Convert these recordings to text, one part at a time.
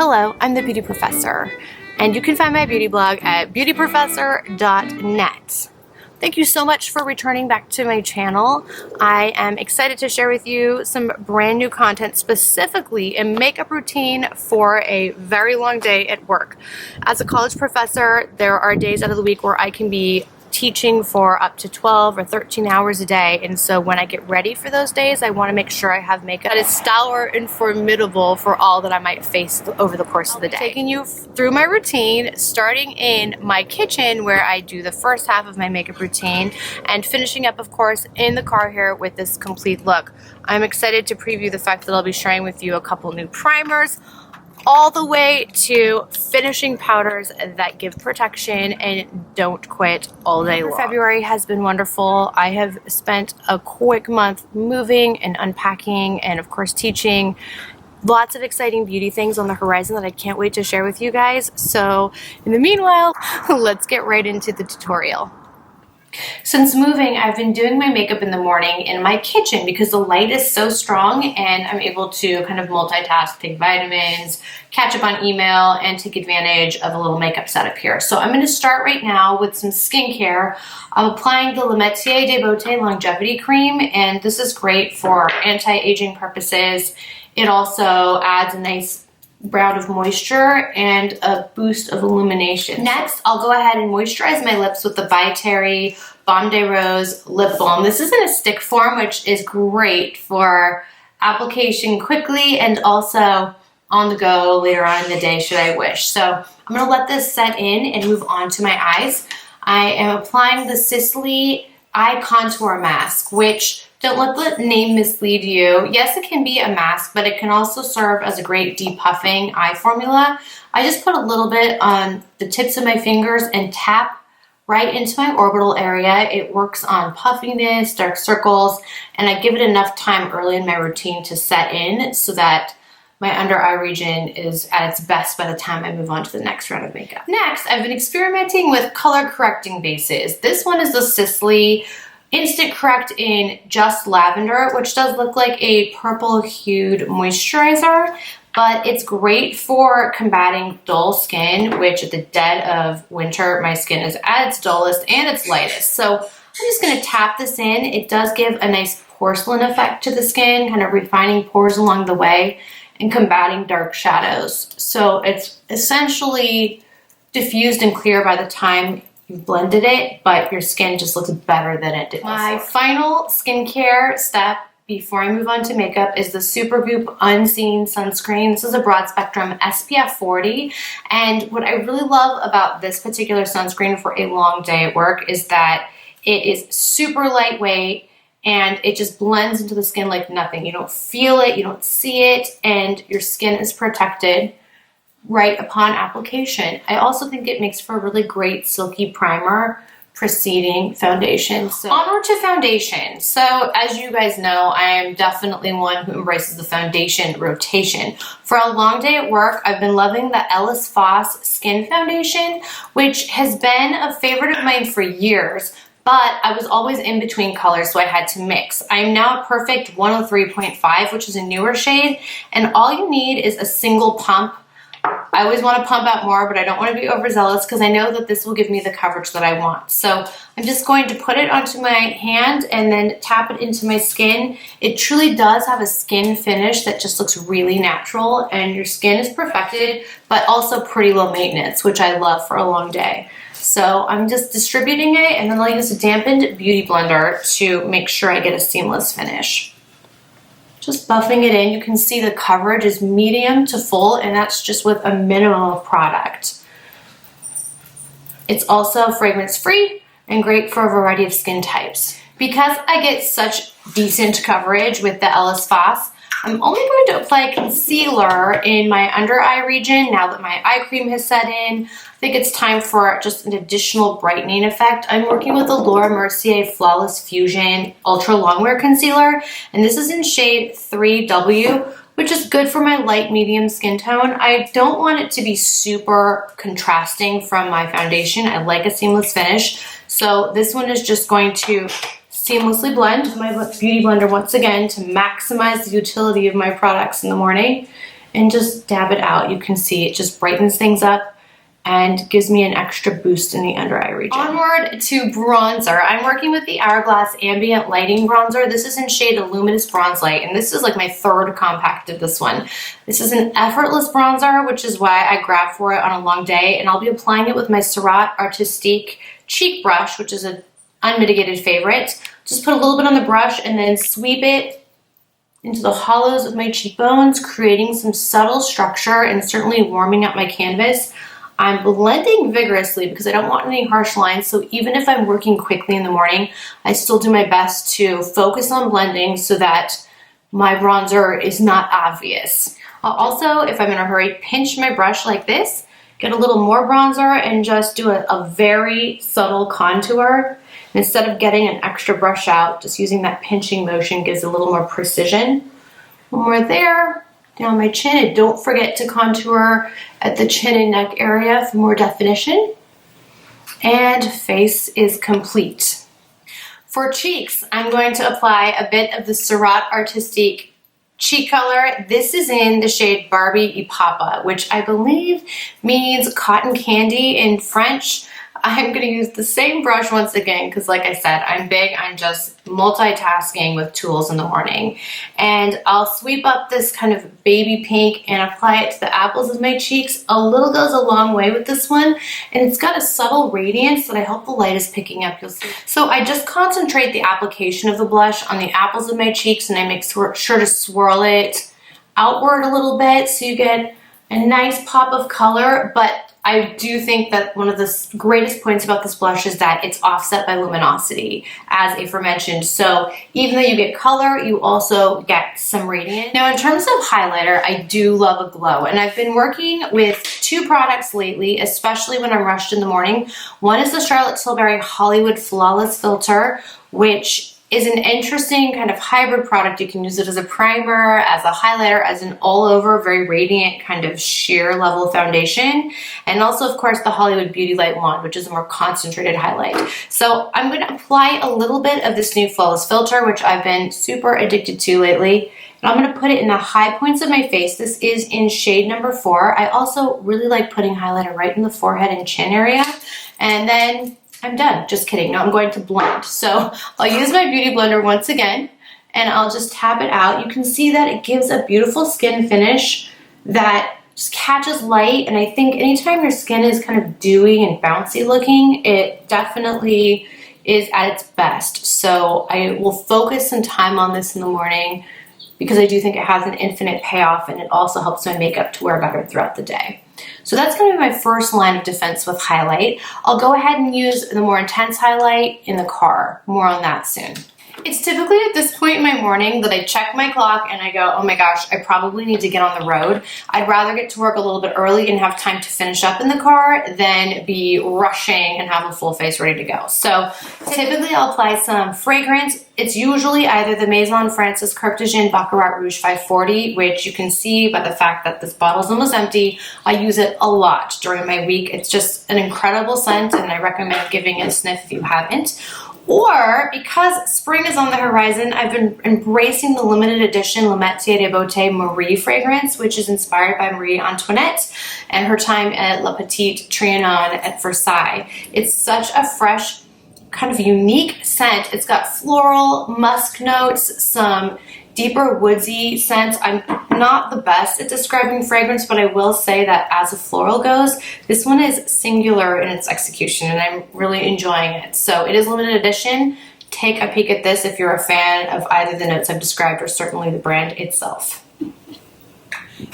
Hello, I'm the Beauty Professor, and you can find my beauty blog at beautyprofessor.net. Thank you so much for returning back to my channel. I am excited to share with you some brand new content, specifically a makeup routine for a very long day at work. As a college professor, there are days out of the week where I can be teaching for up to 12 or 13 hours a day, and so when I get ready for those days, I want to make sure I have makeup that is stalwart and formidable for all that I might face over the course of the day. Taking you through my routine, starting in my kitchen where I do the first half of my makeup routine, and finishing up, of course, in the car here with this complete look. I'm excited to preview the fact that I'll be sharing with you a couple new primers, all the way to finishing powders that give protection and don't quit all day long. February has been wonderful. I have spent a quick month moving and unpacking and of course teaching. Lots of exciting beauty things on the horizon that I can't wait to share with you guys. So in the meanwhile, let's get right into the tutorial. Since moving, I've been doing my makeup in the morning in my kitchen because the light is so strong and I'm able to kind of multitask, take vitamins, catch up on email, and take advantage of a little makeup setup here. So I'm going to start right now with some skincare. I'm applying the La Metier de Beauté Longevity Cream, and this is great for anti-aging purposes. It also adds a nice round of moisture and a boost of illumination. Next, I'll go ahead and moisturize my lips with the By Terry Baume de Rose Lip Balm. This is in a stick form, which is great for application quickly and also on the go later on in the day should I wish. So I'm gonna let this set in and move on to my eyes. I am applying the Sisley Eye Contour Mask, which, don't let the name mislead you. Yes, it can be a mask, but it can also serve as a great depuffing eye formula. I just put a little bit on the tips of my fingers and tap right into my orbital area. It works on puffiness, dark circles, and I give it enough time early in my routine to set in so that my under eye region is at its best by the time I move on to the next round of makeup. Next, I've been experimenting with color correcting bases. This one is the Sisley Instant Correct in Just Lavender, which does look like a purple hued moisturizer, but it's great for combating dull skin, which at the dead of winter, my skin is at its dullest and its lightest. So I'm just gonna tap this in. It does give a nice porcelain effect to the skin, kind of refining pores along the way and combating dark shadows. So it's essentially diffused and clear by the time you've blended it, but your skin just looks better than it did. My final skincare step before I move on to makeup is the Supergroup Unseen Sunscreen. This is a broad spectrum SPF 40, and what I really love about this particular sunscreen for a long day at work is that it is super lightweight and it just blends into the skin like nothing. You don't feel it, you don't see it, and your skin is protected right upon application. I also think it makes for a really great silky primer preceding foundation. So onward to foundation. So as you guys know, I am definitely one who embraces the foundation rotation. For a long day at work, I've been loving the Ellis Foss Skin Foundation, which has been a favorite of mine for years, but I was always in between colors, so I had to mix. I am now a perfect 103.5, which is a newer shade, and all you need is a single pump. I always want to pump out more, but I don't want to be overzealous because I know that this will give me the coverage that I want. So I'm just going to put it onto my hand and then tap it into my skin. It truly does have a skin finish that just looks really natural, and your skin is perfected, but also pretty low maintenance, which I love for a long day. So I'm just distributing it, and then I'll use a dampened beauty blender to make sure I get a seamless finish. Just buffing it in, you can see the coverage is medium to full, and that's just with a minimum of product. It's also fragrance-free and great for a variety of skin types. Because I get such decent coverage with the Ellis Foss, I'm only going to apply concealer in my under eye region now that my eye cream has set in. I think it's time for just an additional brightening effect. I'm working with the Laura Mercier Flawless Fusion Ultra Longwear Concealer, and this is in shade 3W, which is good for my light medium skin tone. I don't want it to be super contrasting from my foundation. I like a seamless finish, so this one is just going to seamlessly blend my beauty blender once again to maximize the utility of my products in the morning. and just dab it out. You can see it just brightens things up and gives me an extra boost in the under eye region. Onward to bronzer. I'm working with the Hourglass Ambient Lighting Bronzer. This is in shade Luminous Bronze Light, and this is like my third compact of this one. This is an effortless bronzer, which is why I grabbed for it on a long day, and I'll be applying it with my Surat Artistique cheek brush, which is an unmitigated favorite. Just put a little bit on the brush and then sweep it into the hollows of my cheekbones, creating some subtle structure and certainly warming up my canvas. I'm blending vigorously because I don't want any harsh lines, so even if I'm working quickly in the morning, I still do my best to focus on blending so that my bronzer is not obvious. I'll also, if I'm in a hurry, pinch my brush like this, get a little more bronzer, and just do a very subtle contour. And instead of getting an extra brush out, just using that pinching motion gives a little more precision. When we're there, down my chin, and don't forget to contour at the chin and neck area for more definition. And face is complete. For cheeks, I'm going to apply a bit of the Surat Artistique cheek color. This is in the shade Barbie y Papa, which I believe means cotton candy in French. I'm going to use the same brush once again because, like I said, I'm big on just multitasking with tools in the morning. And I'll sweep up this kind of baby pink and apply it to the apples of my cheeks. A little goes a long way with this one, and it's got a subtle radiance that I hope the light is picking up. You'll see. So I just concentrate the application of the blush on the apples of my cheeks, and I make sure to swirl it outward a little bit so you get a nice pop of color. But I do think that one of the greatest points about this blush is that it's offset by luminosity, as aforementioned. So even though you get color, you also get some radiance. Now, in terms of highlighter, I do love a glow, and I've been working with two products lately, especially when I'm rushed in the morning. One is the Charlotte Tilbury Hollywood Flawless Filter, which is an interesting kind of hybrid product. You can use it as a primer, as a highlighter, as an all-over, very radiant kind of sheer level foundation. And also, of course, the Hollywood Beauty Light Wand, which is a more concentrated highlight. So I'm going to apply a little bit of this new Flawless Filter, which I've been super addicted to lately. And I'm going to put it in the high points of my face. This is in shade number 4. I also really like putting highlighter right in the forehead and chin area. And then I'm done. Just kidding. Now I'm going to blend. So I'll use my beauty blender once again, and I'll just tap it out. You can see that it gives a beautiful skin finish that just catches light, and I think anytime your skin is kind of dewy and bouncy looking, it definitely is at its best. So I will focus some time on this in the morning because I do think it has an infinite payoff, and it also helps my makeup to wear better throughout the day. So that's going to be my first line of defense with highlight. I'll go ahead and use the more intense highlight in the car. More on that soon. It's typically at this point in my morning that I check my clock and I go, oh my gosh, I probably need to get on the road. I'd rather get to work a little bit early and have time to finish up in the car than be rushing and have a full face ready to go. So typically I'll apply some fragrance. It's usually either the Maison Francis Carpentagin Baccarat Rouge 540, which you can see by the fact that this bottle's almost empty. I use it a lot during my week. It's just an incredible scent, and I recommend giving it a sniff if you haven't. Or, because spring is on the horizon, I've been embracing the limited edition Le Métier de Beauté Marie fragrance, which is inspired by Marie Antoinette and her time at Le Petit Trianon at Versailles. It's such a fresh, kind of unique scent. It's got floral, musk notes, some deeper woodsy scents. I'm not the best at describing fragrance, but I will say that as a floral goes, this one is singular in its execution, and I'm really enjoying it. So it is limited edition. Take a peek at this if you're a fan of either the notes I've described or certainly the brand itself.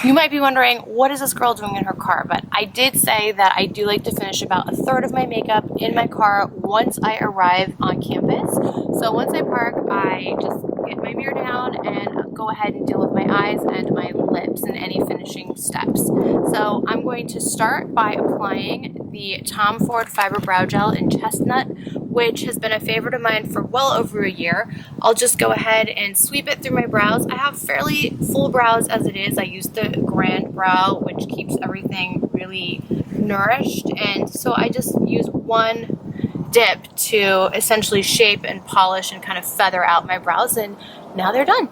You might be wondering, what is this girl doing in her car? But I did say that I do like to finish about a third of my makeup in my car once I arrive on campus. So once I park, I just get my mirror down and go ahead and deal with my eyes and my lips and any finishing steps. So I'm going to start by applying the Tom Ford Fiber Brow Gel in Chestnut, which has been a favorite of mine for well over a year. I'll just go ahead and sweep it through my brows. I have fairly full brows as it is. I use the Grand Brow, which keeps everything really nourished, and so I just use one dip to essentially shape and polish and kind of feather out my brows, and now they're done.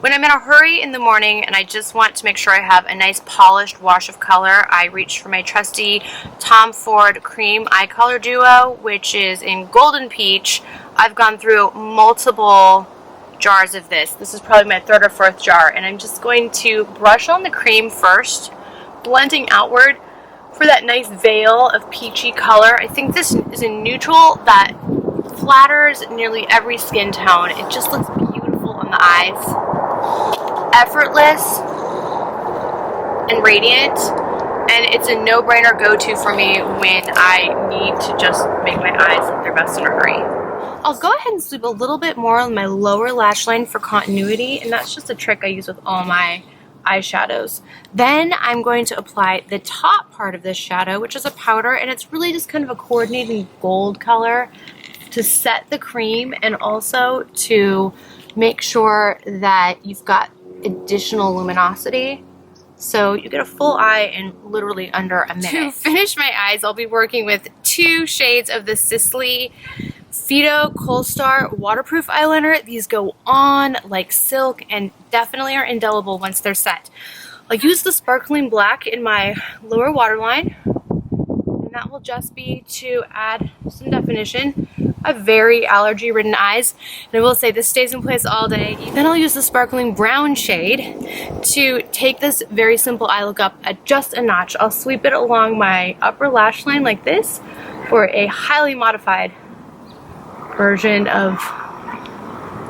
When I'm in a hurry in the morning and I just want to make sure I have a nice polished wash of color, I reach for my trusty Tom Ford Cream Eye Color Duo, which is in Golden Peach. I've gone through multiple jars of this. This is probably my third or fourth jar, and I'm just going to brush on the cream first, blending outward for that nice veil of peachy color. I think this is a neutral that flatters nearly every skin tone. It just looks beautiful on the eyes. Effortless and radiant, and it's a no-brainer go-to for me when I need to just make my eyes look their best in a hurry. I'll go ahead and sweep a little bit more on my lower lash line for continuity, and that's just a trick I use with all my eyeshadows. Then I'm going to apply the top part of this shadow, which is a powder, and it's really just kind of a coordinating gold color to set the cream and also to make sure that you've got additional luminosity. So you get a full eye in literally under a minute. To finish my eyes, I'll be working with 2 shades of the Sisley Fido Kohl Star waterproof eyeliner. These go on like silk and definitely are indelible once they're set. I'll use the sparkling black in my lower waterline, and that will just be to add some definition. I have very allergy ridden eyes, and I will say this stays in place all day. Then I'll use the sparkling brown shade to take this very simple eye look up at just a notch. I'll sweep it along my upper lash line like this for a highly modified version of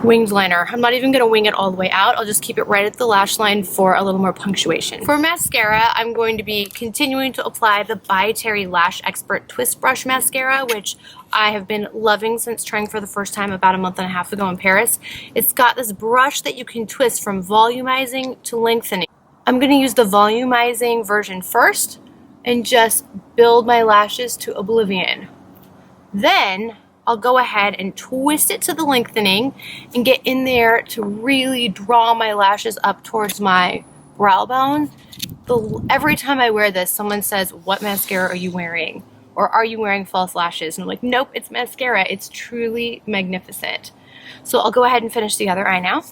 winged liner. I'm not even going to wing it all the way out. I'll just keep it right at the lash line for a little more punctuation. For mascara, I'm going to be continuing to apply the By Terry Lash Expert Twist Brush Mascara, which I have been loving since trying for the first time about a month and a half ago in Paris. It's got this brush that you can twist from volumizing to lengthening. I'm going to use the volumizing version first and just build my lashes to oblivion. Then I'll go ahead and twist it to the lengthening and get in there to really draw my lashes up towards my brow bone. Every time I wear this, someone says, "What mascara are you wearing?" Or "Are you wearing false lashes?" And I'm like, nope, it's mascara. It's truly magnificent. So I'll go ahead and finish the other eye now.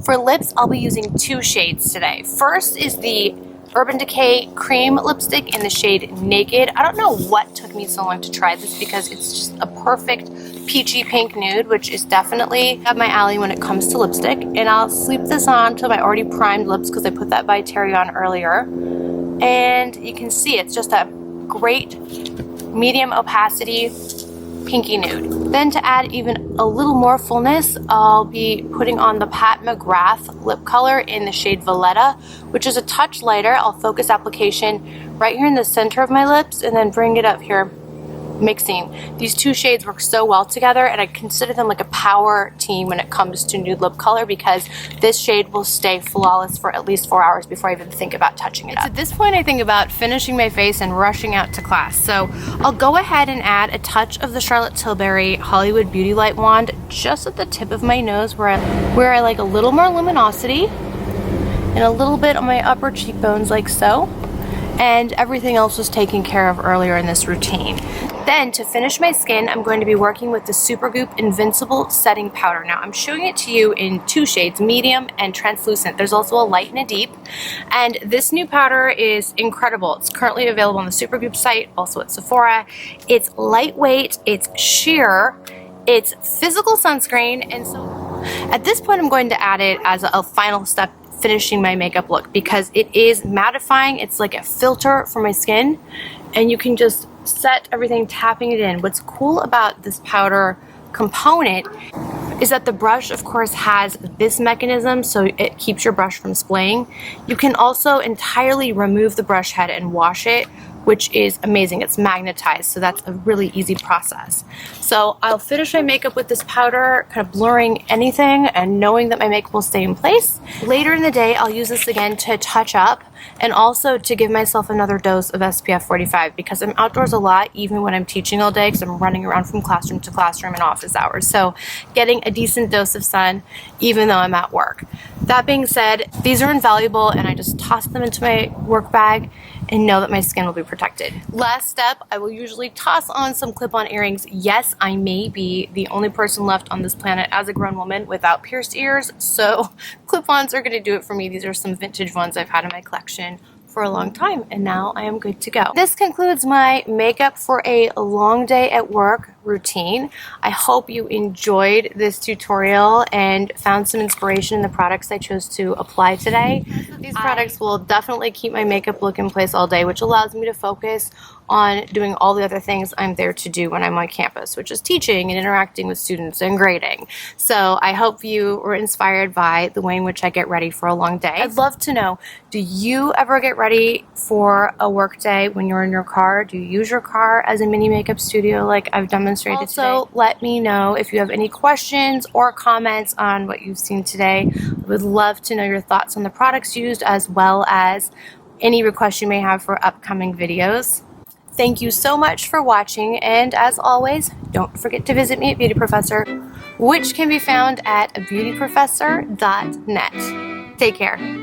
For lips, I'll be using 2 shades today. First is the Urban Decay Cream Lipstick in the shade Naked. I don't know what took me so long to try this because it's just a perfect peachy pink nude, which is definitely up my alley when it comes to lipstick. And I'll sleep this on to my already primed lips because I put that By Terry on earlier. And you can see it's just a great medium opacity pinky nude. Then to add even a little more fullness, I'll be putting on the Pat McGrath lip color in the shade Valletta, which is a touch lighter. I'll focus application right here in the center of my lips and then bring it up here, mixing. These 2 shades work so well together, and I consider them like a power team when it comes to nude lip color because this shade will stay flawless for at least 4 hours before I even think about touching it up. At this point, I think about finishing my face and rushing out to class. So I'll go ahead and add a touch of the Charlotte Tilbury Hollywood Beauty Light Wand just at the tip of my nose where I like a little more luminosity, and a little bit on my upper cheekbones like so. And everything else was taken care of earlier in this routine. Then to finish my skin, I'm going to be working with the Supergroup Invincible Setting Powder. Now I'm showing it to you in 2 shades, medium and translucent. There's also a light and a deep. And this new powder is incredible. It's currently available on the Supergroup site, also at Sephora. It's lightweight, it's sheer, it's physical sunscreen, and so at this point I'm going to add it as a final step finishing my makeup look because it is mattifying. It's like a filter for my skin, and you can just set everything tapping it in. What's cool about this powder component is that the brush, of course, has this mechanism so it keeps your brush from splaying. You can also entirely remove the brush head and wash it, which is amazing. It's magnetized, so that's a really easy process. So I'll finish my makeup with this powder, kind of blurring anything and knowing that my makeup will stay in place. Later in the day, I'll use this again to touch up and also to give myself another dose of SPF 45 because I'm outdoors a lot even when I'm teaching all day because I'm running around from classroom to classroom in office hours. So getting a decent dose of sun even though I'm at work. That being said, these are invaluable and I just toss them into my work bag and know that my skin will be protected. Last step, I will usually toss on some clip-on earrings. Yes, I may be the only person left on this planet as a grown woman without pierced ears, so clip-ons are gonna do it for me. These are some vintage ones I've had in my collection for a long time, and now I am good to go. This concludes my makeup for a long day at work routine. I hope you enjoyed this tutorial and found some inspiration in the products I chose to apply today. These products will definitely keep my makeup look in place all day, which allows me to focus on doing all the other things I'm there to do when I'm on campus, which is teaching and interacting with students and grading. So I hope you were inspired by the way in which I get ready for a long day. I'd love to know, do you ever get ready for a work day when you're in your car? Do you use your car as a mini makeup studio like I've demonstrated today? Also, let me know if you have any questions or comments on what you've seen today. I would love to know your thoughts on the products used as well as any requests you may have for upcoming videos. Thank you so much for watching, and as always, don't forget to visit me at Beauty Professor, which can be found at beautyprofessor.net. Take care.